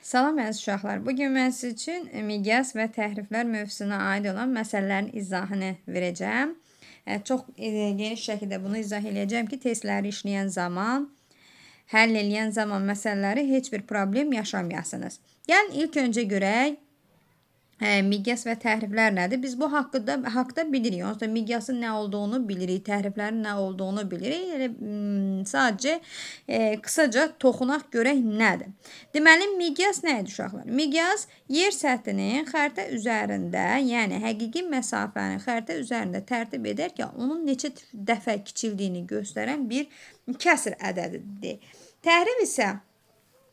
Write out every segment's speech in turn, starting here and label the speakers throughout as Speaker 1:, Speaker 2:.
Speaker 1: Salam əziz uşaqlar. Bugün mən sizin üçün miqyas və təhriflər mövzusuna aid olan məsələlərin izahını verəcəm. Çox geniş şəkildə bunu izah edəcəm ki, testləri işləyən zaman, həll eləyən zaman məsələləri heç bir problem yaşamayasınız. Gəlin ilk öncə görək miqyas və təhriflər nədir? Biz bu haqda bilirik. Onsuz da miqyasın nə olduğunu bilirik, təhriflərin nə olduğunu bilirik. Sadəcə qısaca toxunaq görək nədir. Deməli, miqyas nədir uşaqlar? Miqyas yer səthinin xəritə üzərində, yəni həqiqi məsafəni xəritə üzərində tərtib edərkən onun neçə dəfə kiçildiyini göstərən bir kəsr ədədidir. Təhrif isə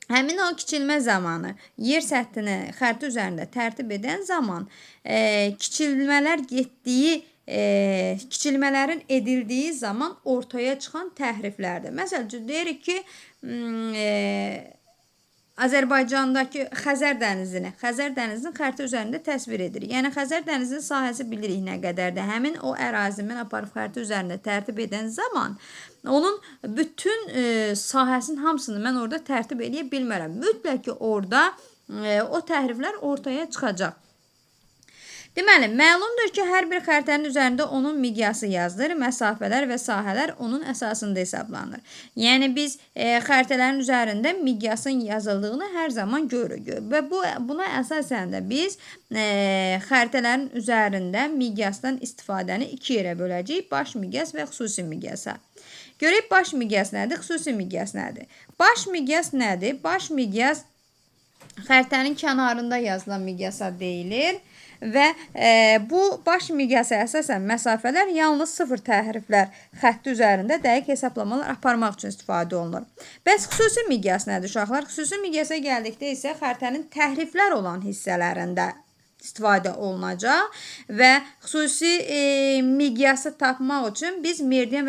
Speaker 1: həmin o kiçilmə zamanı yer səthini xəritə üzərində tərtib edən zaman kiçilmələrin edildiyi zaman ortaya çıxan təhriflərdir. Məsələn, deyirik ki, Azərbaycandakı Xəzər dənizinin xəritə üzərində təsvir edirik. Yəni, Xəzər dənizinin sahəsi bilirik nə qədərdir. Həmin o ərazini mən aparıb xəritə üzərində tərtib edən zaman onun bütün sahəsinin hamısını mən orada tərtib edə bilmərəm. Mütləq ki, orada o təhriflər ortaya çıxacaq. Deməli, məlumdur ki, hər bir xəritənin üzərində onun miqyası yazılır, məsafələr və sahələr onun əsasında hesablanır. Yəni, biz xəritələrin üzərində miqyasın yazıldığını hər zaman görürük və buna əsasən də biz xəritələrin üzərində miqyasdan istifadəni iki yerə böləcəyik, baş miqyas və xüsusi miqyasa. Görək, baş miqyas nədir, xüsusi miqyas nədir? Baş miqyas nədir? Baş miqyas xəritənin kənarında yazılan miqyasa deyilir. Və bu baş miqyasa əsasən məsafələr yalnız sıfır təhriflər xətti üzərində dəqiq hesablamalar aparmaq üçün istifadə olunur. Bəs xüsusi miqyas nədir uşaqlar? Xüsusi miqyasa gəldikdə isə xəritənin təhriflər olan hissələrində istifadə olunacaq və xüsusi miqyası tapmaq üçün biz meridian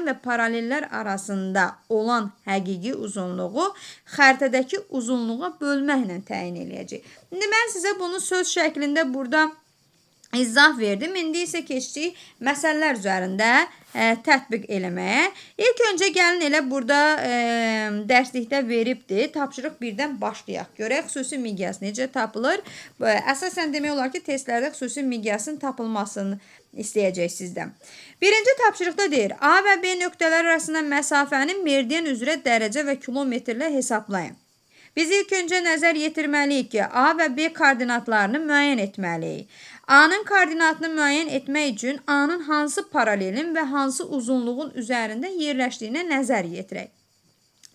Speaker 1: və paralellər arasında olan həqiqi uzunluğu xəritədəki uzunluğa bölməklə təyin edəcəyik. İndi mən sizə bunu söz şəklində burada izah verdim. İndi isə keçdik məsələlər üzərində tətbiq eləməyə. İlk öncə gəlin elə burada dərslikdə veribdir. Tapşırıq 1-dən başlayaq. Görək, xüsusi miqyas necə tapılır? Əsasən demək olar ki, testlərdə xüsusi miqyasın tapılmasını istəyəcək sizdən. Birinci tapşırıqda deyir, A və B nöqtələr arasında məsafənin meridian üzrə dərəcə və kilometrlə hesablayın. Biz ilk öncə nəzər yetirməliyik ki, A və B koordinatlarını müəyyən etməliyik. A-nın koordinatını müəyyən etmək üçün A-nın hansı paralelin və hansı uzunluğun üzərində yerləşdiyinə nəzər yetirək.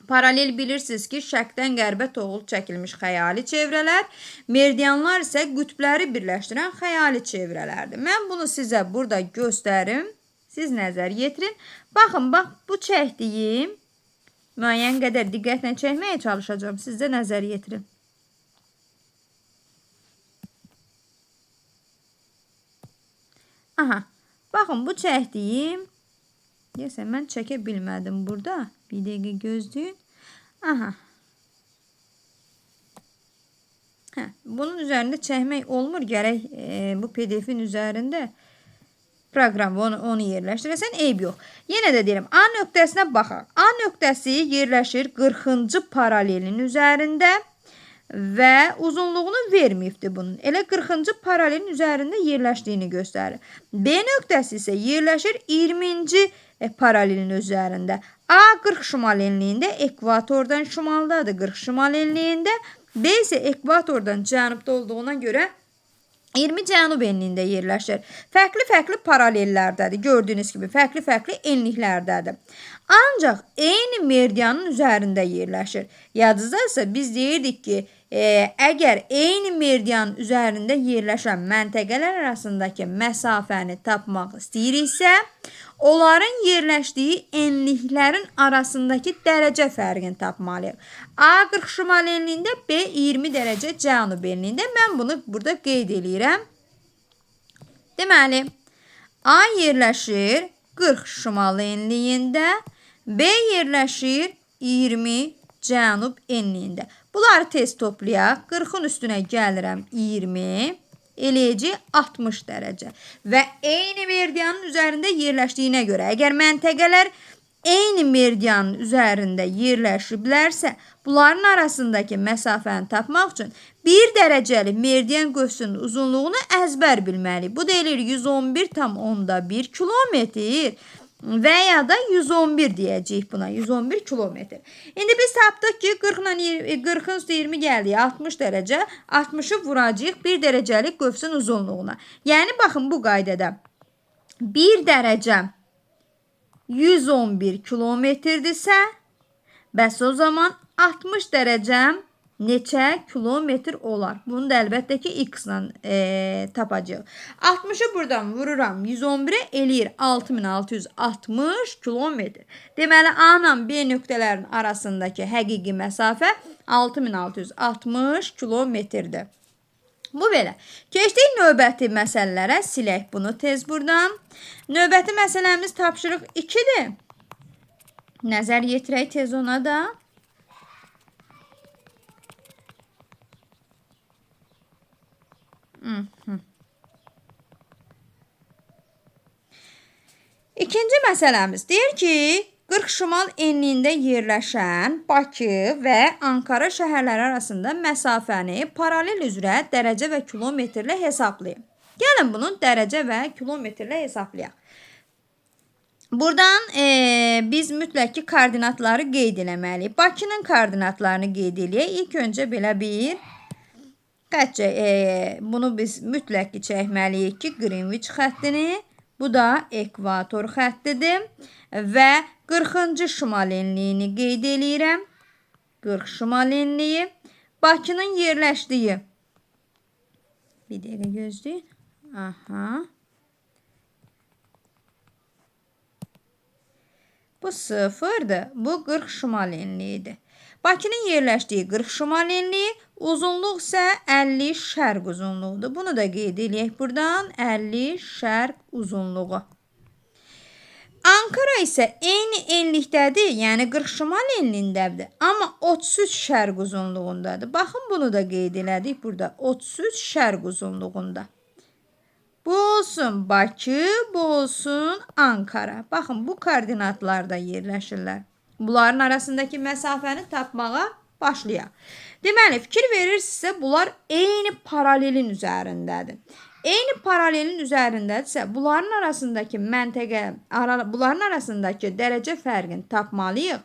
Speaker 1: Paralel bilirsiniz ki, şərqdən qərbə toğul çəkilmiş xəyali çevrələr, meridianlar isə qütbləri birləşdirən xəyali çevrələrdir. Mən bunu sizə burada göstərim, siz nəzər yetirin. Baxın, bax, bu çəkdiyim müəyyən qədər diqqətlə çəkməyə çalışacağım, siz də nəzər yetirin. Aha, baxın, bu çəkdiyim, deyəsən, mən çəkə bilmədim burada. Bir dəqiqə gözləyin. Aha. Bunun üzərində çəkmək olmur, gərək bu PDF-in üzərində proqram onu yerləşdirəsən, eyb yox. Yenə də deyirəm, A nöqtəsinə baxaq. A nöqtəsi yerləşir 40-cı paralelin üzərində və uzunluğunu verməyibdir bunun. Elə 40-cı paralelin üzərində yerləşdiyini göstərir. B nöqtəsi isə yerləşir 20-ci paralelin üzərində. A 40 şimal enliyində, ekvatordan şimaldadır 40 şimal enliyində. B isə ekvatordan cənubda olduğuna görə 20 cənub enliyində yerləşir. Fərqli-fərqli paralellərdədir. Gördüyünüz kimi fərqli-fərqli enliklərdədir. Ancaq eyni meridianın üzərində yerləşir. Yadınızda biz deyirdik ki, əgər eyni meridianın üzərində yerləşən məntəqələr arasındakı məsafəni tapmaq istəyiriksə, onların yerləşdiyi enliklərin arasındakı dərəcə fərqini tapmalıyıq. A 40 şimal enliyində, B 20 dərəcə cənub enliyində. Mən bunu burada qeyd edirəm. Deməli, A yerləşir 40 şimal enliyində, B yerləşir 20 cənub enliyində. Bunları tez toplayaq. 40-ın üstünə gəlirəm 20, eləyəcək 60 dərəcə. Və eyni meridianın üzərində yerləşdiyinə görə, əgər məntəqələr eyni meridianın üzərində yerləşiblərsə, bunların arasındakı məsafəni tapmaq üçün 1 dərəcəli meridian qövsünün uzunluğunu əzbər bilməliyik. Bu da eləyir 111,1 kilometr və ya da 111 deyəcəyik buna. 111 kilometr. İndi biz tapdıq ki 40-ın üstü 20 gəldi 60 dərəcə. 60'ı vuracağıq 1 dərəcəlik qövsün uzunluğuna. Yəni baxın bu qaydada 1 dərəcə 111 kilometrdirsə, bəs o zaman 60 dərəcəm neçə kilometr olar? Bunu da əlbəttə ki x-la tapacağıq. 60'ı buradan vururam 111'e eləyir 6660 kilometr. Deməli A ilə B nöqtələrinin arasındakı həqiqi məsafə 6660 kilometrdir. Bu belə. Keçdik növbəti məsələlərə. Silək bunu tez buradan. Növbəti məsələmiz tapşırıq 2'dir. Nəzər yetirək tez ona da. İkinci məsələmiz deyir ki, 40 şimal enliyində yerləşən Bakı və Ankara şəhərləri arasında məsafəni paralel üzrə dərəcə və kilometrlə hesablayın. Gəlin bunu dərəcə və kilometrlə hesablayaq. Buradan biz mütləq ki koordinatları qeyd eləməliyik. Bakının koordinatlarını qeyd eləyək. İlk öncə belə bir bunu biz mütləq ki çəkməliyik ki Greenwich xəttini. Bu da ekvator xəttidir və 40-cı şimal enliyini qeyd eləyirəm. 40 şimal enliyi. Bakının yerləşdiyi. Bir dəqiqə gözləyin. Aha. Bu 0'dır. Bu 40 şimal enliyidir. Bakının yerləşdiyi 40 şimal enliyi, uzunluq isə 50 şərq uzunluğudur. Bunu da qeyd eləyək buradan. 50 şərq uzunluğu. Ankara isə eyni enlikdədir, yəni 40 şimal enliyindədir. Amma 33 şərq uzunluğundadır. Baxın bunu da qeyd elədik burada. 33 şərq uzunluğunda. Bu olsun Bakı, bu olsun Ankara. Baxın bu koordinatlarda yerləşirlər. Bunların arasındakı məsafəni tapmağa başlayaq. Deməli, fikir verirsinizsə, bunlar eyni paralelin üzərindədir. Eyni paralelin üzərindədirsə, bunların arasındakı bunların arasındakı dərəcə fərqini tapmalıyıq.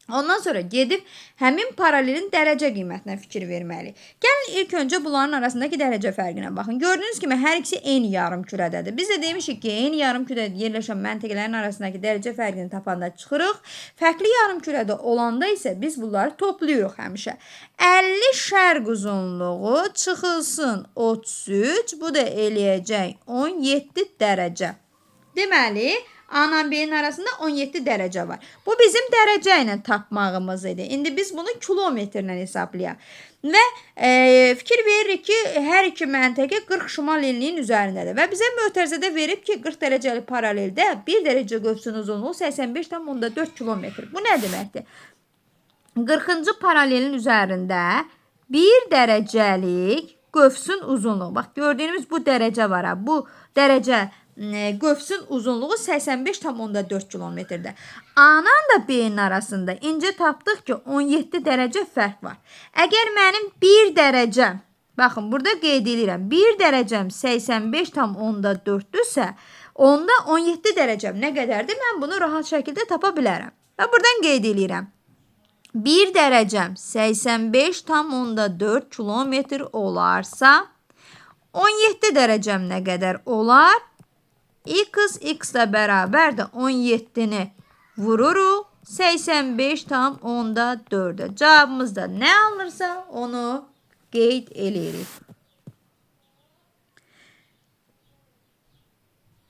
Speaker 1: Ondan sonra gedib həmin paralelin dərəcə qiymətinə fikir verməliyik. Gəlin ilk öncə bunların arasındakı dərəcə fərqinə baxın. Gördüyünüz kimi hər ikisi eyni yarımkürədədir. Biz də demişik ki, eyni yarımkürədə yerləşən məntəqələrin arasındakı dərəcə fərqini tapanda çıxırıq. Fərqli yarımkürədə olanda isə biz bunları toplayırıq həmişə. 50 şərq uzunluğu çıxılsın 33, bu da eləyəcək 17 dərəcə. Deməli, A-la B-nin arasında 17 dərəcə var. Bu bizim dərəcə ilə tapmağımız idi. İndi biz bunu kilometrlə hesablayaq. Və fikir veririk ki, hər iki məntəqə 40 şimal enliyin üzərindədir. Və bizə mötərizədə verib ki, 40 dərəcəli paraleldə 1 dərəcə qövsün uzunluğu 85,4 kilometr. Bu nə deməkdir? 40-cı paralelin üzərində 1 dərəcəlik qövsün uzunluğu. Bax, gördüyünüz bu dərəcə var. Bu dərəcə qövsün uzunluğu 85,4 kilometrdir. A-la da B-nin arasında incə tapdıq ki 17 dərəcə fərq var. Əgər mənim 1 dərəcəm, baxın burada qeyd edirəm, 1 dərəcəm 85,4-dürsə, onda 17 dərəcəm nə qədərdir? Mən bunu rahat şəkildə tapa bilərəm. Və buradan qeyd edirəm. 1 dərəcəm 85,4 kilometr olarsa, 17 dərəcəm nə qədər olar? X bərabər də 17'ni vururuq 85,4'ə. Cavabımız da nə alınırsa onu qeyd eləyirik.